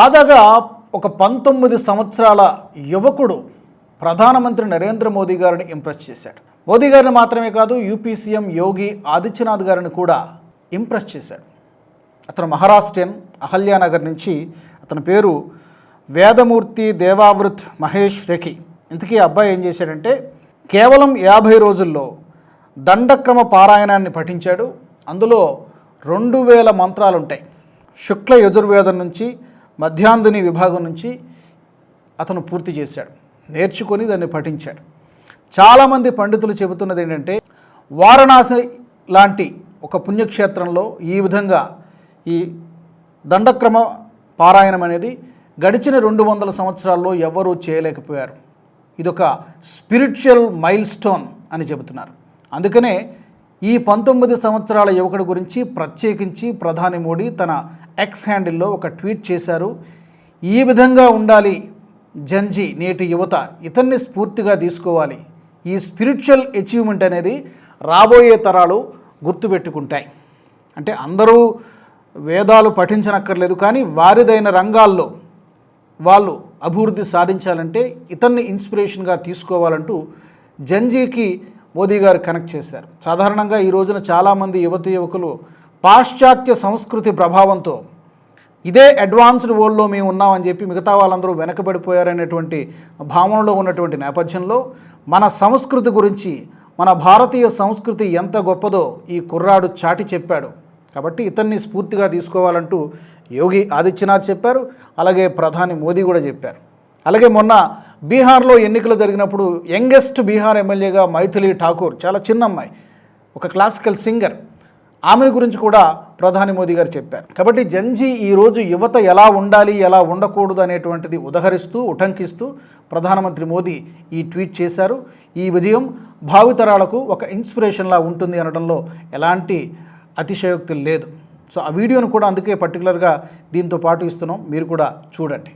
తాజాగా ఒక 19 సంవత్సరాల యువకుడు ప్రధానమంత్రి నరేంద్ర మోదీ గారిని ఇంప్రెస్ చేశాడు. మోదీ గారిని మాత్రమే కాదు, యూపీ సీఎం యోగి ఆదిత్యనాథ్ గారిని కూడా ఇంప్రెస్ చేశాడు. అతను మహారాష్ట్రియన్, అహల్యానగర్ నుంచి. అతని పేరు వేదమూర్తి దేవావృత్ మహేష్ రెఖి. ఇంతకీ అబ్బాయి ఏం చేశాడంటే కేవలం 50 రోజుల్లో దండక్రమ పారాయణాన్ని పఠించాడు. అందులో 2000 మంత్రాలు ఉంటాయి. శుక్ల యజుర్వేదం నుంచి మధ్యాంధుని విభాగం నుంచి అతను పూర్తి చేశాడు, నేర్చుకొని దాన్ని పఠించాడు. చాలామంది పండితులు చెబుతున్నది ఏంటంటే వారణాసి లాంటి ఒక పుణ్యక్షేత్రంలో ఈ విధంగా ఈ దండక్రమ పారాయణం అనేది గడిచిన 200 సంవత్సరాల్లో ఎవరూ చేయలేకపోయారు. ఇదొక స్పిరిచువల్ మైల్ స్టోన్ అని చెబుతున్నారు. అందుకనే ఈ 19 సంవత్సరాల యువకుడి గురించి ప్రత్యేకించి ప్రధాని మోడీ తన ఎక్స్ హ్యాండిల్లో ఒక ట్వీట్ చేశారు. ఈ విధంగా ఉండాలి జంజీ, నేటి యువత, ఇతన్ని స్ఫూర్తిగా తీసుకోవాలి. ఈ స్పిరిచువల్ అచీవ్మెంట్ అనేది రాబోయే తరాలు గుర్తుపెట్టుకుంటాయి. అంటే అందరూ వేదాలు పఠించనక్కర్లేదు, కానీ వారిదైన రంగాల్లో వాళ్ళు అభివృద్ధి సాధించాలంటే ఇతన్ని ఇన్స్పిరేషన్గా తీసుకోవాలంటూ జంజీకి మోదీ గారు కనెక్ట్ చేశారు. సాధారణంగా ఈ రోజున చాలామంది యువతీ యువకులు పాశ్చాత్య సంస్కృతి ప్రభావంతో ఇదే అడ్వాన్స్డ్ వరల్డ్లో మేము ఉన్నామని చెప్పి మిగతా వాళ్ళందరూ వెనకబడిపోయారనేటువంటి భావనలో ఉన్నటువంటి నేపథ్యంలో మన సంస్కృతి గురించి, మన భారతీయ సంస్కృతి ఎంత గొప్పదో ఈ కుర్రాడు చాటి చెప్పాడు. కాబట్టి ఇతన్ని స్ఫూర్తిగా తీసుకోవాలంటూ యోగి ఆదిత్యనాథ్ చెప్పారు, అలాగే ప్రధాని మోదీ కూడా చెప్పారు. అలాగే మొన్న బీహార్లో ఎన్నికలు జరిగినప్పుడు యంగెస్ట్ బీహార్ ఎమ్మెల్యేగా మైథిలి ఠాకూర్, చాలా చిన్న అమ్మాయి, ఒక క్లాసికల్ సింగర్, ఆమెను గురించి కూడా ప్రధాని మోదీ గారు చెప్పారు. కాబట్టి జంజీ ఈరోజు యువత ఎలా ఉండాలి, ఎలా ఉండకూడదు అనేటువంటిది ఉటంకిస్తూ ప్రధానమంత్రి మోదీ ఈ ట్వీట్ చేశారు. ఈ విజయం భావితరాలకు ఒక ఇన్స్పిరేషన్లా ఉంటుంది అనడంలో ఎలాంటి అతిశయోక్తి లేదు. సో ఆ వీడియోను కూడా అందుకే పర్టికులర్గా దీంతో పాటు ఇస్తున్నాం, మీరు కూడా చూడండి.